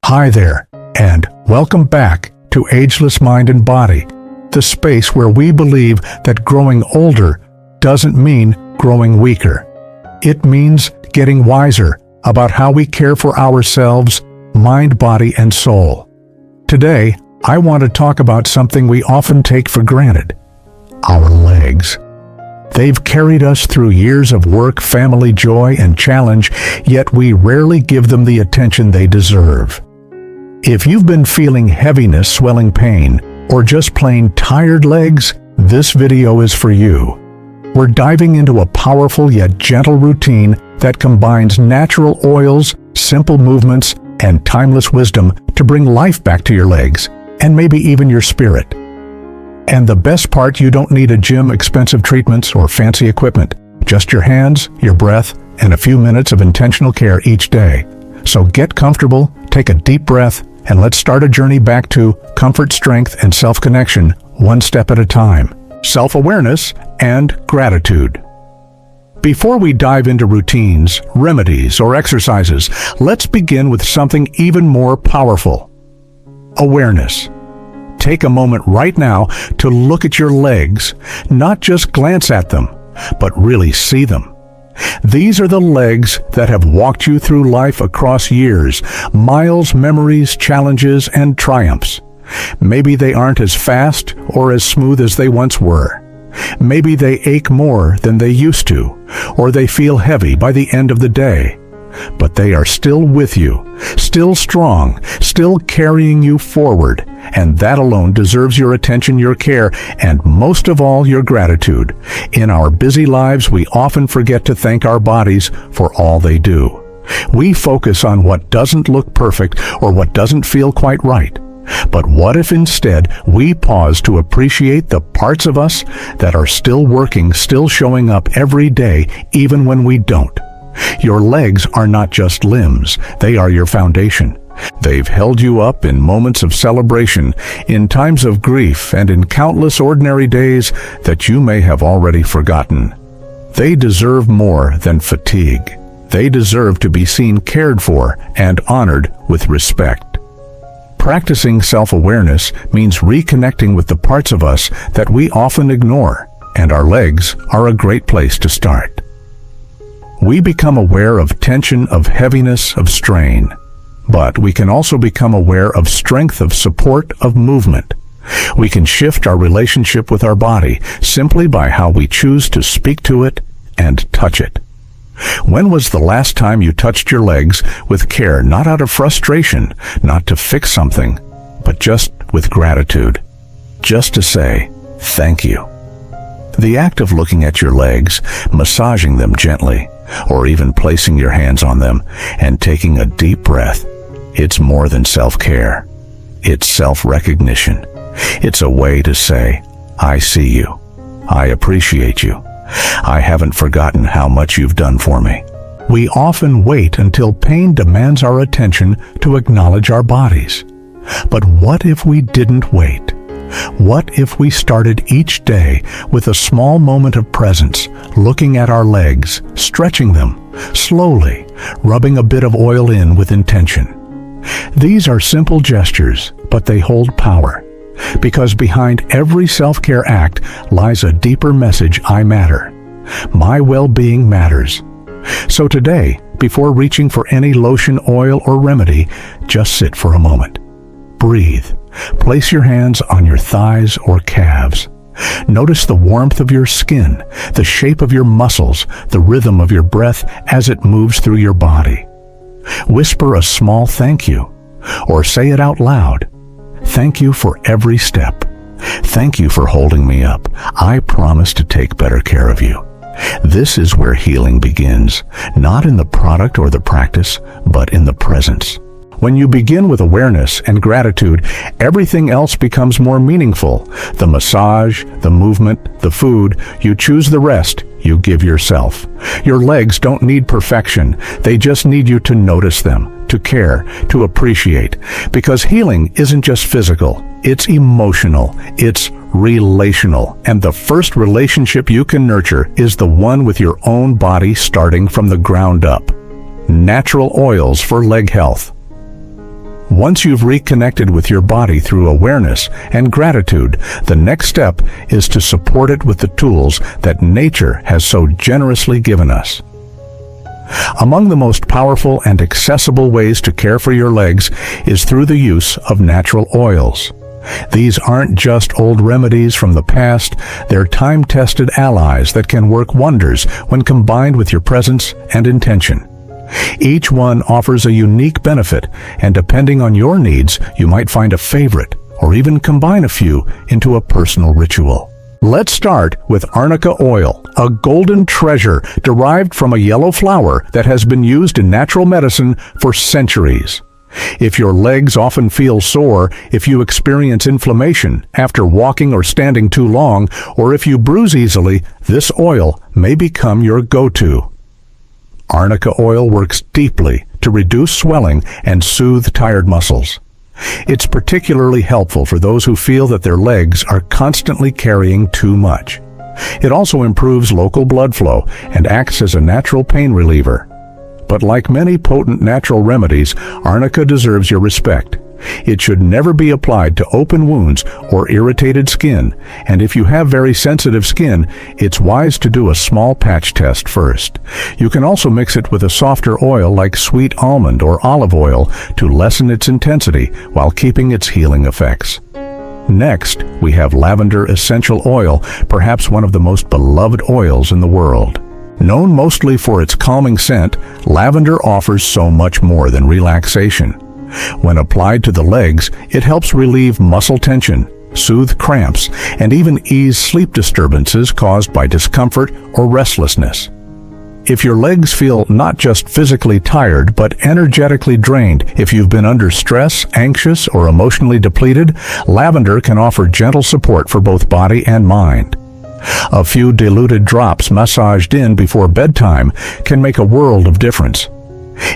Hi there, and welcome back to Ageless Mind and Body, the space where we believe that growing older doesn't mean growing weaker. It means getting wiser about how we care for ourselves, mind, body, and soul. Today, I want to talk about something we often take for granted: our legs. They've carried us through years of work, family, joy, and challenge, yet we rarely give them the attention they deserve. If you've been feeling heaviness, swelling pain, or just plain tired legs, this video is for you. We're diving into a powerful yet gentle routine that combines natural oils, simple movements, and timeless wisdom to bring life back to your legs, and maybe even your spirit. And the best part, you don't need a gym, expensive treatments, or fancy equipment. Just your hands, your breath, and a few minutes of intentional care each day. So get comfortable, take a deep breath, and let's start a journey back to comfort, strength, and self-connection, one step at a time. Self-awareness and gratitude. Before we dive into routines, remedies, or exercises, let's begin with something even more powerful: awareness. Take a moment right now to look at your legs, not just glance at them, but really see them. These are the legs that have walked you through life across years, miles, memories, challenges, and triumphs. Maybe they aren't as fast or as smooth as they once were. Maybe they ache more than they used to, or they feel heavy by the end of the day. But they are still with you, still strong, still carrying you forward, and that alone deserves your attention, your care, and most of all, your gratitude. In our busy lives, we often forget to thank our bodies for all they do. We focus on what doesn't look perfect or what doesn't feel quite right. But what if instead we pause to appreciate the parts of us that are still working, still showing up every day, even when we don't? Your legs are not just limbs, they are your foundation. They've held you up in moments of celebration, in times of grief, and in countless ordinary days that you may have already forgotten. They deserve more than fatigue. They deserve to be seen, cared for, and honored with respect. Practicing self-awareness means reconnecting with the parts of us that we often ignore, and our legs are a great place to start. We become aware of tension, of heaviness, of strain. But we can also become aware of strength, of support, of movement. We can shift our relationship with our body simply by how we choose to speak to it and touch it. When was the last time you touched your legs with care, not out of frustration, not to fix something, but just with gratitude? Just to say, thank you. The act of looking at your legs, massaging them gently, or even placing your hands on them and taking a deep breath, it's more than self-care. It's self-recognition. It's a way to say, I see you. I appreciate you. I haven't forgotten how much you've done for me. We often wait until pain demands our attention to acknowledge our bodies. But what if we didn't wait? What if we started each day with a small moment of presence, looking at our legs, stretching them, slowly, rubbing a bit of oil in with intention? These are simple gestures, but they hold power. Because behind every self-care act lies a deeper message: I matter. My well-being matters. So today, before reaching for any lotion, oil, or remedy, just sit for a moment. Breathe. Place your hands on your thighs or calves. Notice the warmth of your skin, the shape of your muscles, the rhythm of your breath as it moves through your body. Whisper a small thank you, or say it out loud. Thank you for every step. Thank you for holding me up. I promise to take better care of you. This is where healing begins, not in the product or the practice, but in the presence. When you begin with awareness and gratitude, everything else becomes more meaningful. The massage, the movement, the food, you choose the rest, you give yourself. Your legs don't need perfection. They just need you to notice them, to care, to appreciate. Because healing isn't just physical, it's emotional, it's relational. And the first relationship you can nurture is the one with your own body, starting from the ground up. Natural oils for leg health. Once you've reconnected with your body through awareness and gratitude, the next step is to support it with the tools that nature has so generously given us. Among the most powerful and accessible ways to care for your legs is through the use of natural oils. These aren't just old remedies from the past, they're time-tested allies that can work wonders when combined with your presence and intention. Each one offers a unique benefit, and depending on your needs, you might find a favorite or even combine a few into a personal ritual. Let's start with arnica oil, a golden treasure derived from a yellow flower that has been used in natural medicine for centuries. If your legs often feel sore, if you experience inflammation after walking or standing too long, or if you bruise easily, this oil may become your go-to. Arnica oil works deeply to reduce swelling and soothe tired muscles. It's particularly helpful for those who feel that their legs are constantly carrying too much. It also improves local blood flow and acts as a natural pain reliever. But like many potent natural remedies, arnica deserves your respect. It should never be applied to open wounds or irritated skin, and if you have very sensitive skin, it's wise to do a small patch test first. You can also mix it with a softer oil like sweet almond or olive oil to lessen its intensity while keeping its healing effects. Next, we have lavender essential oil, perhaps one of the most beloved oils in the world. Known mostly for its calming scent, lavender offers so much more than relaxation. When applied to the legs, it helps relieve muscle tension, soothe cramps, and even ease sleep disturbances caused by discomfort or restlessness. If your legs feel not just physically tired but energetically drained, if you've been under stress, anxious, or emotionally depleted, lavender can offer gentle support for both body and mind. A few diluted drops massaged in before bedtime can make a world of difference.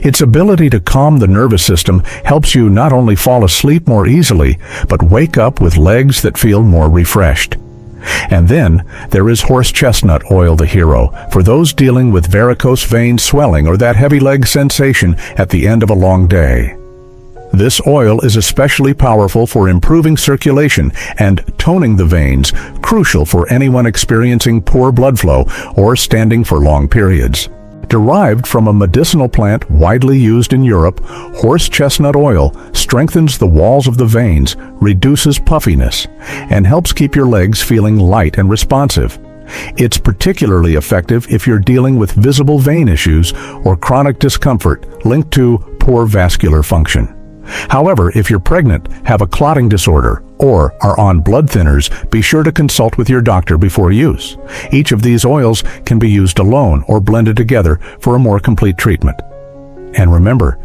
Its ability to calm the nervous system helps you not only fall asleep more easily, but wake up with legs that feel more refreshed. And then there is horse chestnut oil, the hero, for those dealing with varicose vein swelling or that heavy leg sensation at the end of a long day. This oil is especially powerful for improving circulation and toning the veins, crucial for anyone experiencing poor blood flow or standing for long periods. Derived from a medicinal plant widely used in Europe, horse chestnut oil strengthens the walls of the veins, reduces puffiness, and helps keep your legs feeling light and responsive. It's particularly effective if you're dealing with visible vein issues or chronic discomfort linked to poor vascular function. However, if you're pregnant, have a clotting disorder, or are on blood thinners, be sure to consult with your doctor before use. Each of these oils can be used alone or blended together for a more complete treatment. And remember,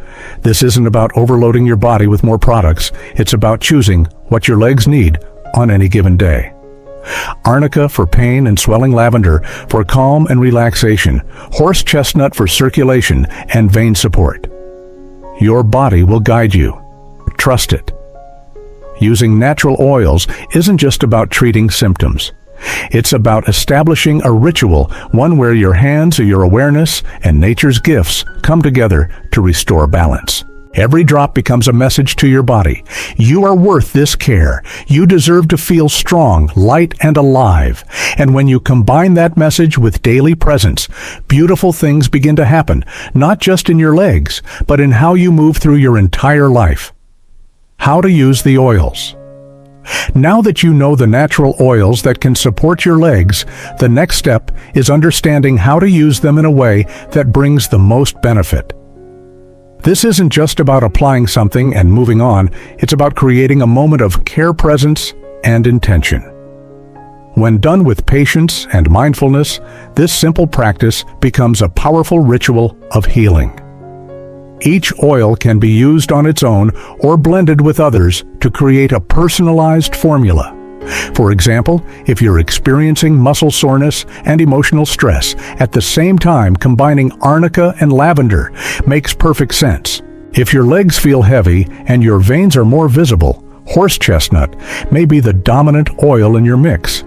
this isn't about overloading your body with more products. It's about choosing what your legs need on any given day. Arnica for pain and swelling, lavender for calm and relaxation, horse chestnut for circulation and vein support. Your body will guide you. Trust it. Using natural oils isn't just about treating symptoms. It's about establishing a ritual, one where your hands, your awareness, and nature's gifts come together to restore balance. Every drop becomes a message to your body. You are worth this care. You deserve to feel strong, light, and alive. And when you combine that message with daily presence, beautiful things begin to happen, not just in your legs, but in how you move through your entire life. How to use the oils. Now that you know the natural oils that can support your legs, the next step is understanding how to use them in a way that brings the most benefit. This isn't just about applying something and moving on, it's about creating a moment of care, presence, and intention. When done with patience and mindfulness, this simple practice becomes a powerful ritual of healing. Each oil can be used on its own or blended with others to create a personalized formula. For example, if you're experiencing muscle soreness and emotional stress, at the same time combining arnica and lavender makes perfect sense. If your legs feel heavy and your veins are more visible, horse chestnut may be the dominant oil in your mix.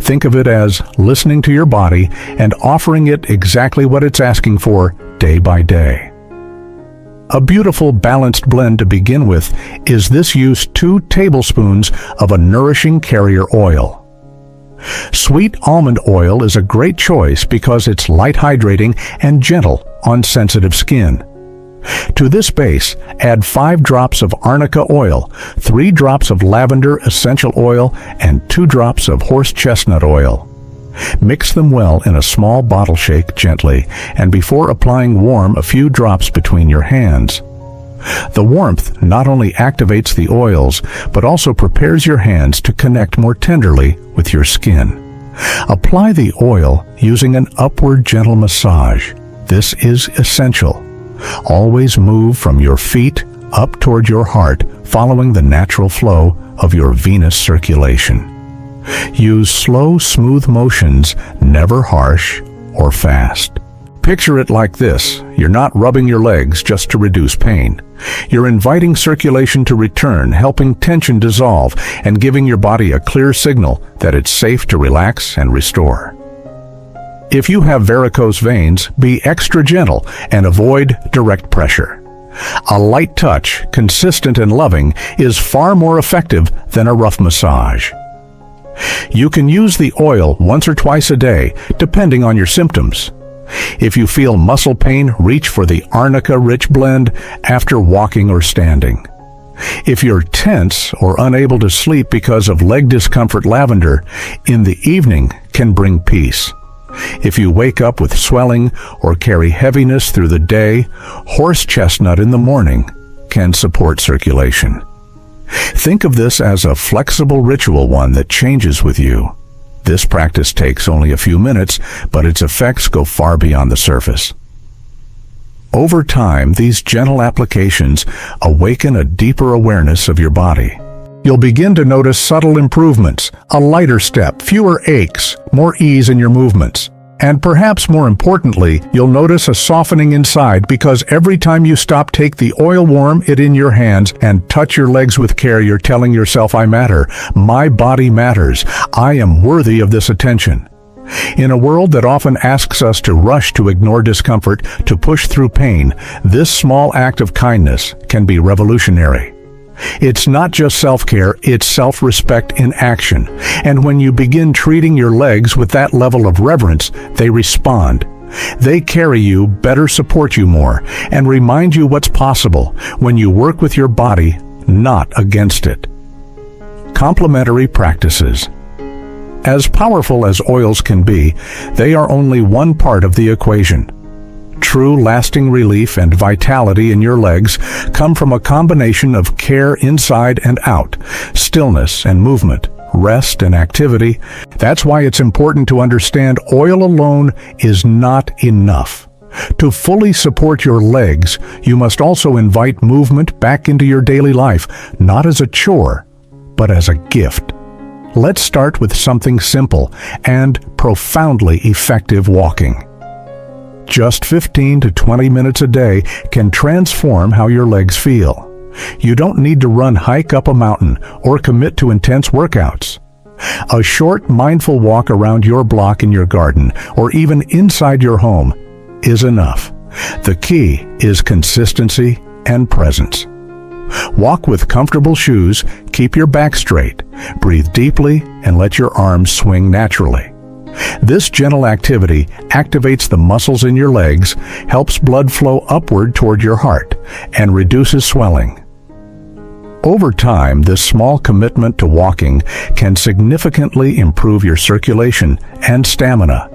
Think of it as listening to your body and offering it exactly what it's asking for day by day. A beautiful balanced blend to begin with is this: use 2 tablespoons of a nourishing carrier oil. Sweet almond oil is a great choice because it's light hydrating and gentle on sensitive skin. To this base, add 5 drops of arnica oil, 3 drops of lavender essential oil, and 2 drops of horse chestnut oil. Mix them well in a small bottle, shake gently, and before applying warm a few drops between your hands. The warmth not only activates the oils, but also prepares your hands to connect more tenderly with your skin. Apply the oil using an upward gentle massage. This is essential. Always move from your feet up toward your heart, following the natural flow of your venous circulation. Use slow, smooth motions, never harsh or fast. Picture it like this: you're not rubbing your legs just to reduce pain. You're inviting circulation to return, helping tension dissolve, and giving your body a clear signal that it's safe to relax and restore. If you have varicose veins, be extra gentle and avoid direct pressure. A light touch, consistent and loving, is far more effective than a rough massage. You can use the oil once or twice a day, depending on your symptoms. If you feel muscle pain, reach for the arnica-rich blend after walking or standing. If you're tense or unable to sleep because of leg discomfort, lavender in the evening can bring peace. If you wake up with swelling or carry heaviness through the day, horse chestnut in the morning can support circulation. Think of this as a flexible ritual, one that changes with you. This practice takes only a few minutes, but its effects go far beyond the surface. Over time, these gentle applications awaken a deeper awareness of your body. You'll begin to notice subtle improvements: a lighter step, fewer aches, more ease in your movements. And perhaps more importantly, you'll notice a softening inside, because every time you stop, take the oil, warm it in your hands, and touch your legs with care, you're telling yourself, I matter. My body matters. I am worthy of this attention. In a world that often asks us to rush to ignore discomfort, to push through pain, this small act of kindness can be revolutionary. It's not just self-care, it's self-respect in action. And when you begin treating your legs with that level of reverence, they respond. They carry you, better support you more, and remind you what's possible when you work with your body, not against it. Complementary practices. As powerful as oils can be, they are only one part of the equation. True lasting relief and vitality in your legs come from a combination of care inside and out, stillness and movement, rest and activity. That's why it's important to understand oil alone is not enough. To fully support your legs, you must also invite movement back into your daily life, not as a chore, but as a gift. Let's start with something simple and profoundly effective: walking. Just 15 to 20 minutes a day can transform how your legs feel. You don't need to run, hike up a mountain, or commit to intense workouts. A short, mindful walk around your block in your garden, or even inside your home, is enough. The key is consistency and presence. Walk with comfortable shoes, keep your back straight, breathe deeply, and let your arms swing naturally. This gentle activity activates the muscles in your legs, helps blood flow upward toward your heart, and reduces swelling. Over time, this small commitment to walking can significantly improve your circulation and stamina.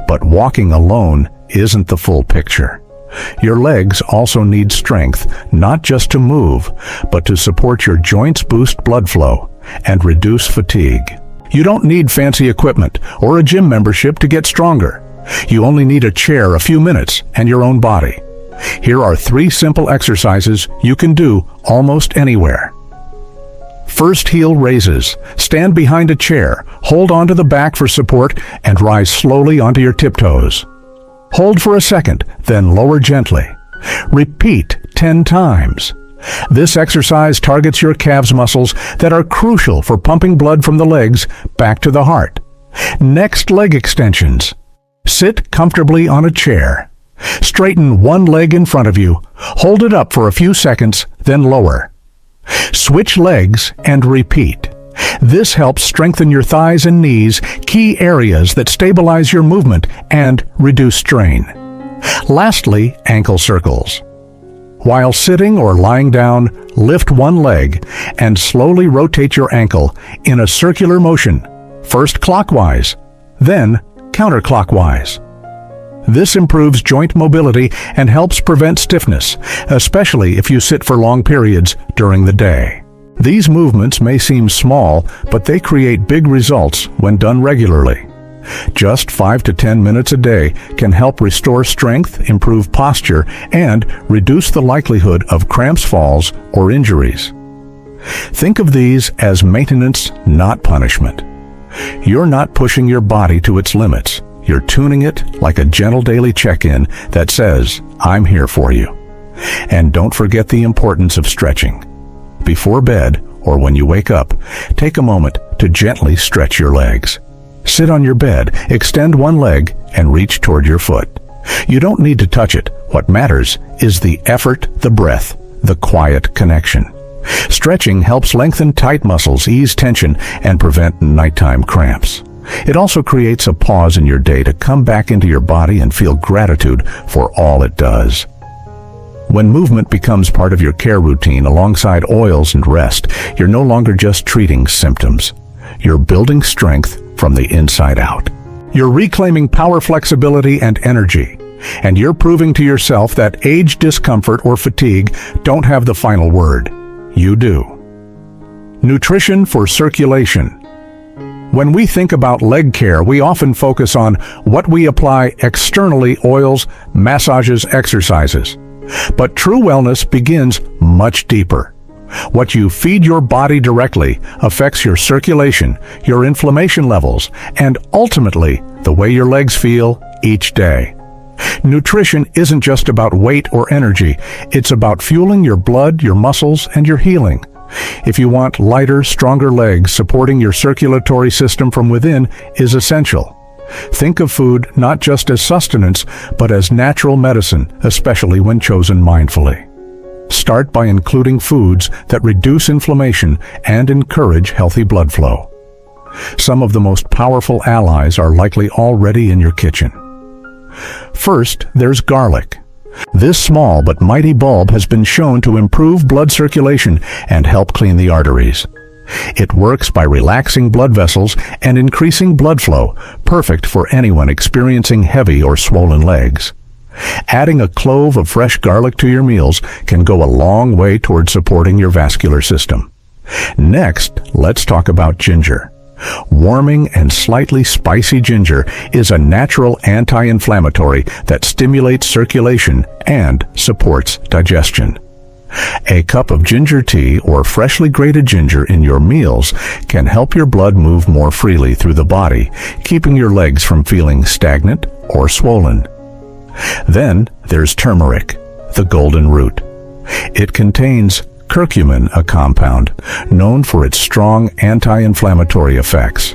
But walking alone isn't the full picture. Your legs also need strength, not just to move, but to support your joints, boost blood flow, and reduce fatigue. You don't need fancy equipment or a gym membership to get stronger. You only need a chair, a few minutes, and your own body. Here are 3 simple exercises you can do almost anywhere. First, heel raises. Stand behind a chair, hold onto the back for support, and rise slowly onto your tiptoes. Hold for a second, then lower gently. Repeat 10 times. This exercise targets your calves muscles that are crucial for pumping blood from the legs back to the heart. Next, leg extensions. Sit comfortably on a chair. Straighten one leg in front of you, hold it up for a few seconds, then lower. Switch legs and repeat. This helps strengthen your thighs and knees, key areas that stabilize your movement and reduce strain. Lastly, ankle circles. While sitting or lying down, lift one leg and slowly rotate your ankle in a circular motion, first clockwise, then counterclockwise. This improves joint mobility and helps prevent stiffness, especially if you sit for long periods during the day. These movements may seem small, but they create big results when done regularly. Just 5 to 10 minutes a day can help restore strength, improve posture, and reduce the likelihood of cramps, falls, or injuries. Think of these as maintenance, not punishment. You're not pushing your body to its limits. You're tuning it like a gentle daily check-in that says, "I'm here for you." And don't forget the importance of stretching. Before bed, or when you wake up, take a moment to gently stretch your legs. Sit on your bed, extend one leg, and reach toward your foot. You don't need to touch it. What matters is the effort, the breath, the quiet connection. Stretching helps lengthen tight muscles, ease tension, and prevent nighttime cramps. It also creates a pause in your day to come back into your body and feel gratitude for all it does. When movement becomes part of your care routine alongside oils and rest, you're no longer just treating symptoms. You're building strength from the inside out. You're reclaiming power, flexibility, and energy. And you're proving to yourself that age, discomfort, or fatigue don't have the final word. You do. Nutrition for circulation. When we think about leg care, we often focus on what we apply externally: oils, massages, exercises. But true wellness begins much deeper. What you feed your body directly affects your circulation, your inflammation levels, and ultimately the way your legs feel each day. Nutrition isn't just about weight or energy. It's about fueling your blood, your muscles, and your healing. If you want lighter, stronger legs, supporting your circulatory system from within is essential. Think of food not just as sustenance, but as natural medicine, especially when chosen mindfully. Start by including foods that reduce inflammation and encourage healthy blood flow. Some of the most powerful allies are likely already in your kitchen. First, there's garlic. This small but mighty bulb has been shown to improve blood circulation and help clean the arteries. It works by relaxing blood vessels and increasing blood flow, perfect for anyone experiencing heavy or swollen legs. Adding a clove of fresh garlic to your meals can go a long way toward supporting your vascular system. Next, let's talk about ginger. Warming and slightly spicy ginger is a natural anti-inflammatory that stimulates circulation and supports digestion. A cup of ginger tea or freshly grated ginger in your meals can help your blood move more freely through the body, keeping your legs from feeling stagnant or swollen. Then there's turmeric, the golden root. It contains curcumin, a compound known for its strong anti-inflammatory effects.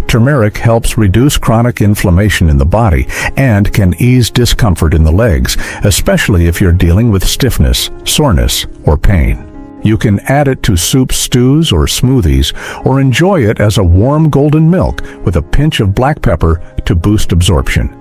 Turmeric helps reduce chronic inflammation in the body and can ease discomfort in the legs, especially if you're dealing with stiffness, soreness, or pain. You can add it to soups, stews, or smoothies, or enjoy it as a warm golden milk with a pinch of black pepper to boost absorption.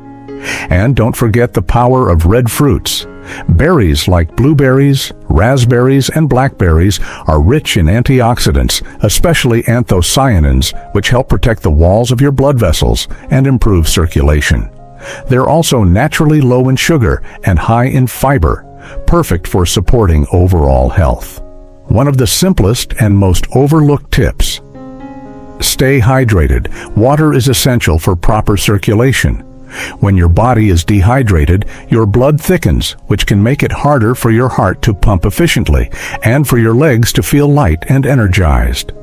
And don't forget the power of red fruits. Berries like blueberries, raspberries, and blackberries are rich in antioxidants, especially anthocyanins, which help protect the walls of your blood vessels and improve circulation. They're also naturally low in sugar and high in fiber, perfect for supporting overall health. One of the simplest and most overlooked tips: stay hydrated. Water is essential for proper circulation. When your body is dehydrated, your blood thickens, which can make it harder for your heart to pump efficiently and for your legs to feel light and energized.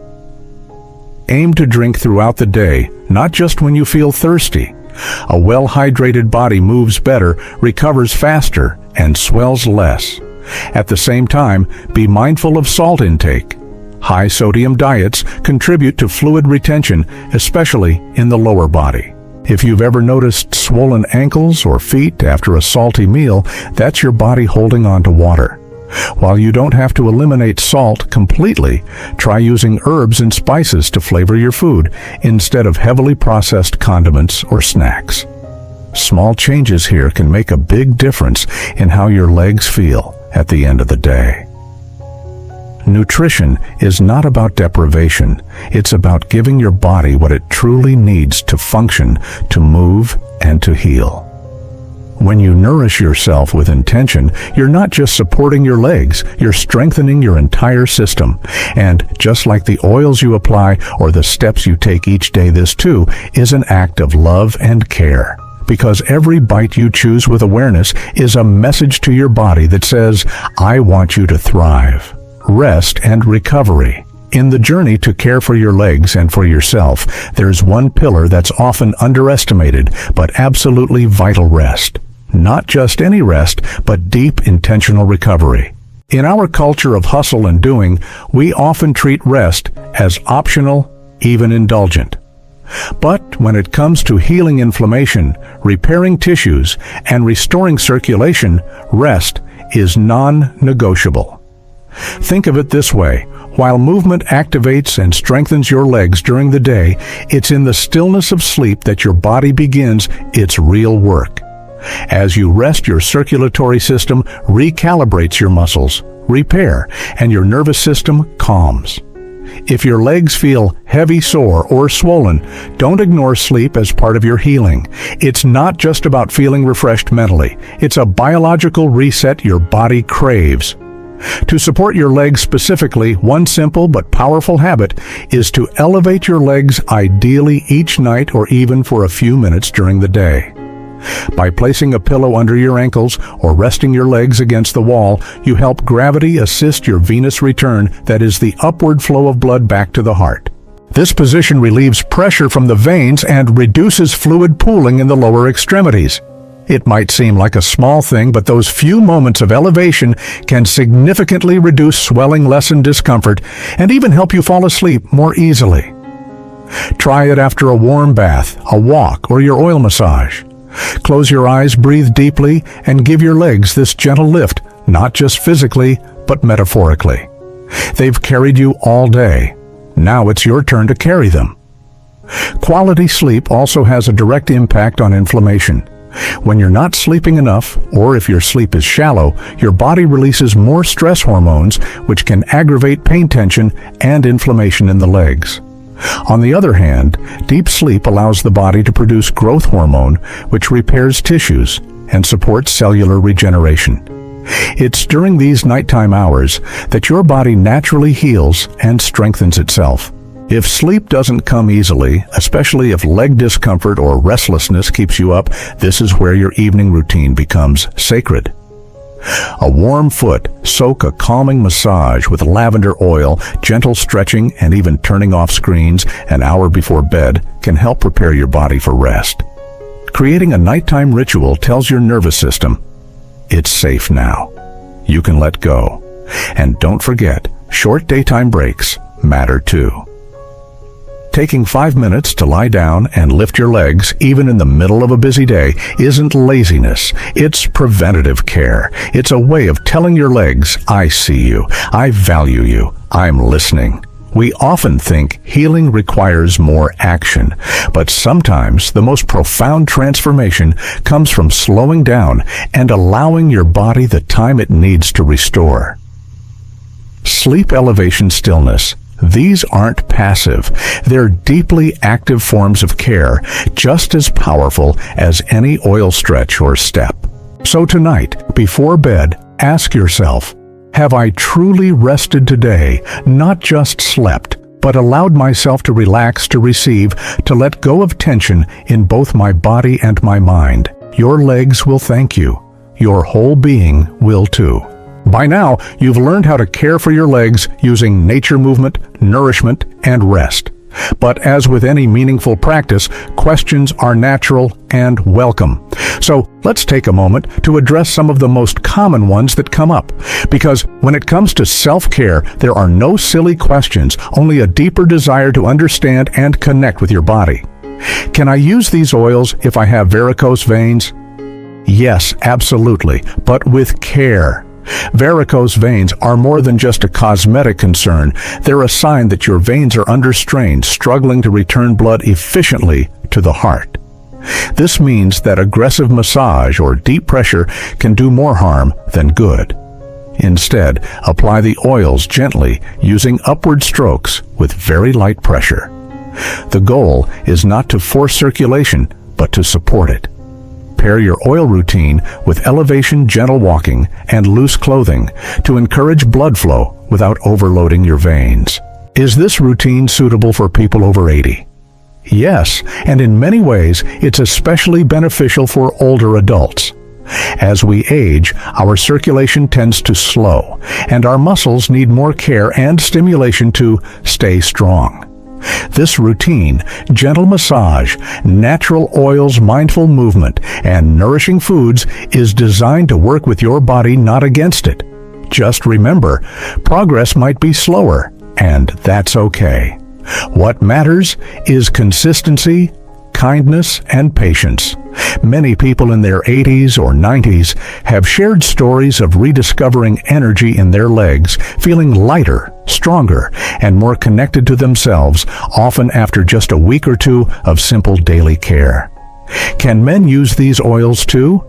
Aim to drink throughout the day, not just when you feel thirsty. A well-hydrated body moves better, recovers faster, and swells less. At the same time, be mindful of salt intake. High-sodium diets contribute to fluid retention, especially in the lower body. If you've ever noticed swollen ankles or feet after a salty meal, that's your body holding on to water. While you don't have to eliminate salt completely, try using herbs and spices to flavor your food instead of heavily processed condiments or snacks. Small changes here can make a big difference in how your legs feel at the end of the day. Nutrition is not about deprivation. It's about giving your body what it truly needs to function, to move, and to heal. When you nourish yourself with intention, you're not just supporting your legs, you're strengthening your entire system. And just like the oils you apply or the steps you take each day, this too is an act of love and care. Because every bite you choose with awareness is a message to your body that says, I want you to thrive. Rest and recovery. In the journey to care for your legs and for yourself, there's one pillar that's often underestimated, but absolutely vital: rest. Not just any rest, but deep, intentional recovery. In our culture of hustle and doing, we often treat rest as optional, even indulgent. But when it comes to healing inflammation, repairing tissues, and restoring circulation, rest is non-negotiable. Think of it this way: while movement activates and strengthens your legs during the day, it's in the stillness of sleep that your body begins its real work. As you rest, your circulatory system recalibrates your muscles, repair, and your nervous system calms. If your legs feel heavy, sore, or swollen, don't ignore sleep as part of your healing. It's not just about feeling refreshed mentally. It's a biological reset your body craves. To support your legs specifically, one simple but powerful habit is to elevate your legs, ideally each night or even for a few minutes during the day. By placing a pillow under your ankles or resting your legs against the wall, you help gravity assist your venous return, that is, the upward flow of blood back to the heart. This position relieves pressure from the veins and reduces fluid pooling in the lower extremities. It might seem like a small thing, but those few moments of elevation can significantly reduce swelling, lessen discomfort, and even help you fall asleep more easily. Try it after a warm bath, a walk, or your oil massage. Close your eyes, breathe deeply, and give your legs this gentle lift, not just physically, but metaphorically. They've carried you all day. Now it's your turn to carry them. Quality sleep also has a direct impact on inflammation. When you're not sleeping enough, or if your sleep is shallow, your body releases more stress hormones, which can aggravate pain, tension, and inflammation in the legs. On the other hand, deep sleep allows the body to produce growth hormone, which repairs tissues and supports cellular regeneration. It's during these nighttime hours that your body naturally heals and strengthens itself. If sleep doesn't come easily, especially if leg discomfort or restlessness keeps you up, this is where your evening routine becomes sacred. A warm foot, soak a calming massage with lavender oil, gentle stretching, and even turning off screens an hour before bed can help prepare your body for rest. Creating a nighttime ritual tells your nervous system, it's safe now. You can let go. And don't forget, short daytime breaks matter too. Taking 5 minutes to lie down and lift your legs, even in the middle of a busy day, isn't laziness. It's preventative care. It's a way of telling your legs, I see you, I value you, I'm listening. We often think healing requires more action, but sometimes the most profound transformation comes from slowing down and allowing your body the time it needs to restore. Sleep elevation stillness. These aren't passive. They're deeply active forms of care, just as powerful as any oil stretch or step. So tonight, before bed, ask yourself, have I truly rested today, not just slept, but allowed myself to relax, to receive, to let go of tension in both my body and my mind? Your legs will thank you. Your whole being will too. By now, you've learned how to care for your legs using nature movement, nourishment, and rest. But as with any meaningful practice, questions are natural and welcome. So let's take a moment to address some of the most common ones that come up. Because when it comes to self-care, there are no silly questions, only a deeper desire to understand and connect with your body. Can I use these oils if I have varicose veins? Yes, absolutely, but with care. Varicose veins are more than just a cosmetic concern. They're a sign that your veins are under strain, struggling to return blood efficiently to the heart. This means that aggressive massage or deep pressure can do more harm than good. Instead, apply the oils gently using upward strokes with very light pressure. The goal is not to force circulation, but to support it. Pair your oil routine with elevation, gentle walking, and loose clothing to encourage blood flow without overloading your veins. Is this routine suitable for people over 80? Yes, and in many ways, it's especially beneficial for older adults. As we age, our circulation tends to slow, and our muscles need more care and stimulation to stay strong. This routine, gentle massage, natural oils, mindful movement, and nourishing foods is designed to work with your body, not against it. Just remember, progress might be slower, and that's okay. What matters is consistency, kindness, and patience. Many people in their 80s or 90s have shared stories of rediscovering energy in their legs, feeling lighter, stronger, and more connected to themselves, often after just a week or two of simple daily care. Can men use these oils too?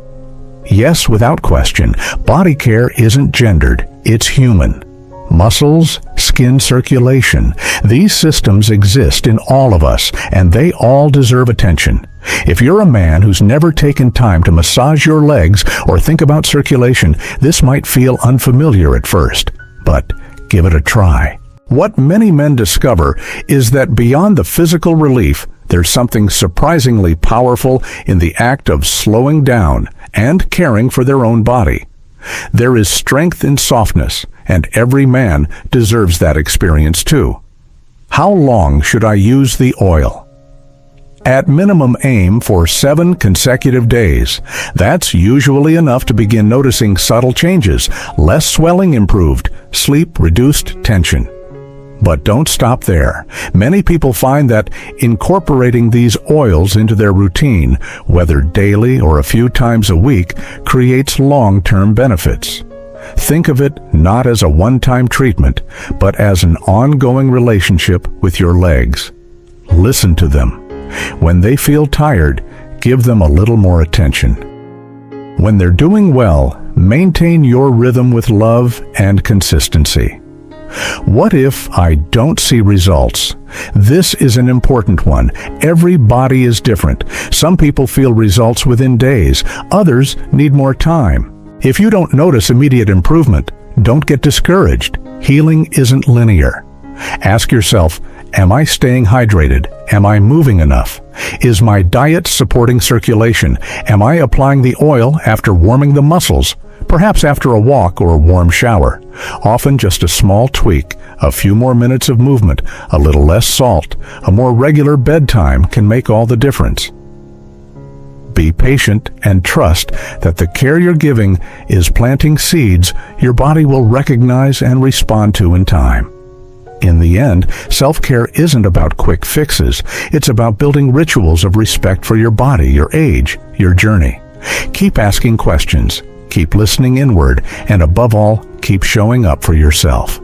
Yes, without question. Body care isn't gendered, it's human. Muscles, skin circulation, these systems exist in all of us, and they all deserve attention. If you're a man who's never taken time to massage your legs or think about circulation, this might feel unfamiliar at first, but give it a try. What many men discover is that beyond the physical relief, there's something surprisingly powerful in the act of slowing down and caring for their own body. There is strength in softness, and every man deserves that experience too. How long should I use the oil? At minimum, aim for 7 consecutive days. That's usually enough to begin noticing subtle changes, less swelling improved, sleep reduced, tension. But don't stop there. Many people find that incorporating these oils into their routine, whether daily or a few times a week, creates long-term benefits. Think of it not as a one-time treatment, but as an ongoing relationship with your legs. Listen to them. When they feel tired, give them a little more attention. When they're doing well, maintain your rhythm with love and consistency. What if I don't see results? This is an important one. Every body is different. Some people feel results within days. Others need more time. If you don't notice immediate improvement, don't get discouraged. Healing isn't linear. Ask yourself, am I staying hydrated? Am I moving enough? Is my diet supporting circulation? Am I applying the oil after warming the muscles? Perhaps after a walk or a warm shower. Often just a small tweak, a few more minutes of movement, a little less salt, a more regular bedtime can make all the difference. Be patient and trust that the care you're giving is planting seeds your body will recognize and respond to in time. In the end, self-care isn't about quick fixes. It's about building rituals of respect for your body, your age, your journey. Keep asking questions. Keep listening inward, and above all, keep showing up for yourself.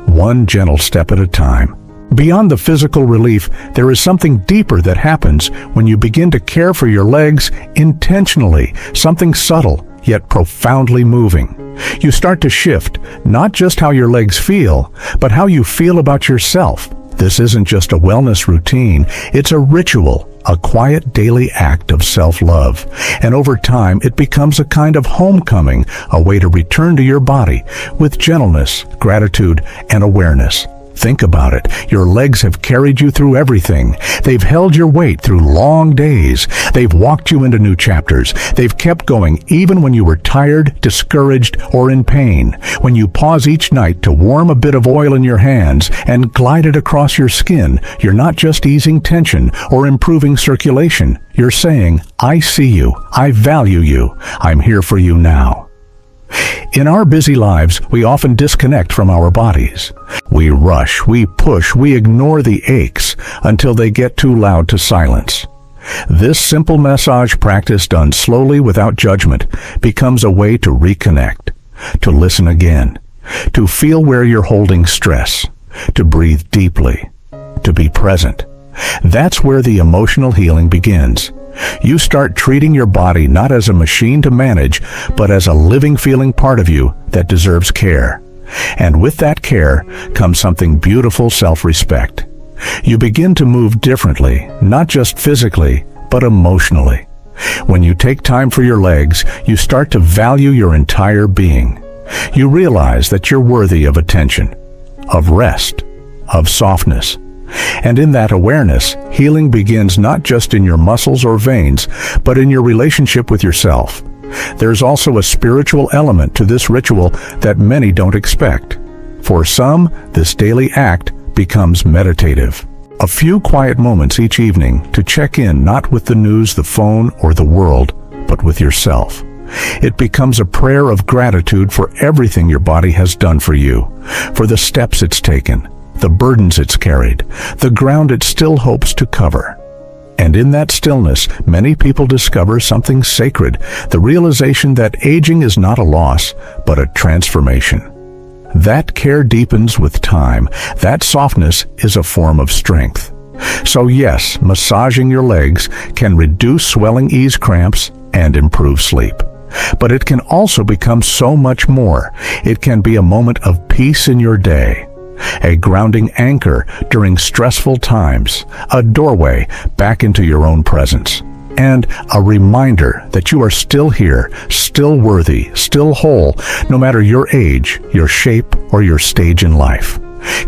One gentle step at a time. Beyond the physical relief, there is something deeper that happens when you begin to care for your legs intentionally, something subtle yet profoundly moving. You start to shift not just how your legs feel, but how you feel about yourself. This isn't just a wellness routine, it's a ritual, a quiet daily act of self-love. And over time, it becomes a kind of homecoming, a way to return to your body with gentleness, gratitude, and awareness. Think about it. Your legs have carried you through everything. They've held your weight through long days. They've walked you into new chapters. They've kept going even when you were tired, discouraged, or in pain. When you pause each night to warm a bit of oil in your hands and glide it across your skin, you're not just easing tension or improving circulation. You're saying, I see you. I value you. I'm here for you now. In our busy lives, we often disconnect from our bodies. We rush, we push, we ignore the aches until they get too loud to silence. This simple massage practice done slowly without judgment becomes a way to reconnect, to listen again, to feel where you're holding stress, to breathe deeply, to be present. That's where the emotional healing begins. You start treating your body not as a machine to manage, but as a living, feeling part of you that deserves care. And with that care comes something beautiful: self-respect. You begin to move differently, not just physically, but emotionally. When you take time for your legs, you start to value your entire being. You realize that you're worthy of attention, of rest, of softness. And in that awareness, healing begins not just in your muscles or veins, but in your relationship with yourself. There's also a spiritual element to this ritual that many don't expect. For some, this daily act becomes meditative. A few quiet moments each evening to check in not with the news, the phone, or the world, but with yourself. It becomes a prayer of gratitude for everything your body has done for you, for the steps it's taken, the burdens it's carried, the ground it still hopes to cover. And in that stillness, many people discover something sacred, the realization that aging is not a loss, but a transformation. That care deepens with time. That softness is a form of strength. So yes, massaging your legs can reduce swelling, ease cramps, and improve sleep. But it can also become so much more. It can be a moment of peace in your day, a grounding anchor during stressful times, a doorway back into your own presence, and a reminder that you are still here, still worthy, still whole, no matter your age, your shape, or your stage in life.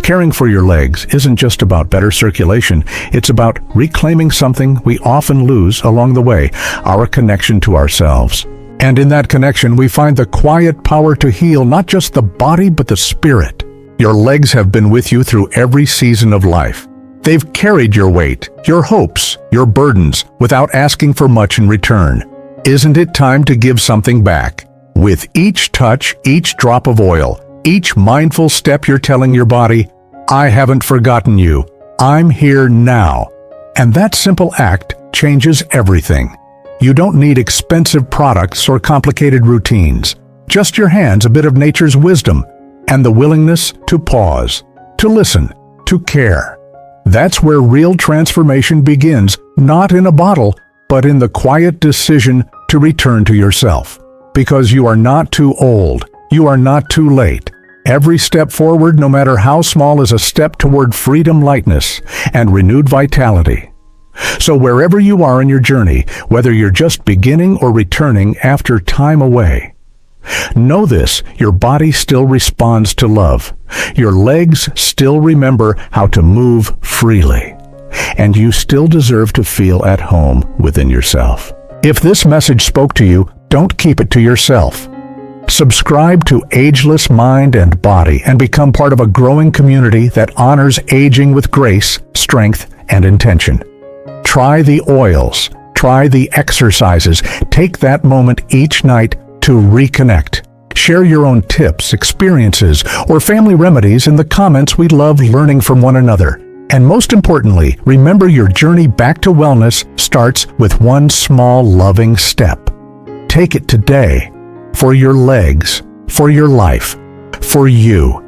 Caring for your legs isn't just about better circulation, it's about reclaiming something we often lose along the way: our connection to ourselves. And in that connection, we find the quiet power to heal not just the body, but the spirit. Your legs have been with you through every season of life. They've carried your weight, your hopes, your burdens, without asking for much in return. Isn't it time to give something back? With each touch, each drop of oil, each mindful step, you're telling your body, I haven't forgotten you. I'm here now. And that simple act changes everything. You don't need expensive products or complicated routines. Just your hands, a bit of nature's wisdom, and the willingness to pause, to listen, to care. That's where real transformation begins, not in a bottle, but in the quiet decision to return to yourself. Because you are not too old, you are not too late. Every step forward, no matter how small, is a step toward freedom, lightness, and renewed vitality. So wherever you are in your journey, whether you're just beginning or returning after time away, know this: your body still responds to love. Your legs still remember how to move freely. And you still deserve to feel at home within yourself. If this message spoke to you, don't keep it to yourself. Subscribe to Ageless Mind and Body and become part of a growing community that honors aging with grace, strength, and intention. Try the oils. Try the exercises. Take that moment each night to reconnect. Share your own tips, experiences, or family remedies in the comments. We love learning from one another. And most importantly, remember, your journey back to wellness starts with one small, loving step. Take it today. For your legs, for your life, for you.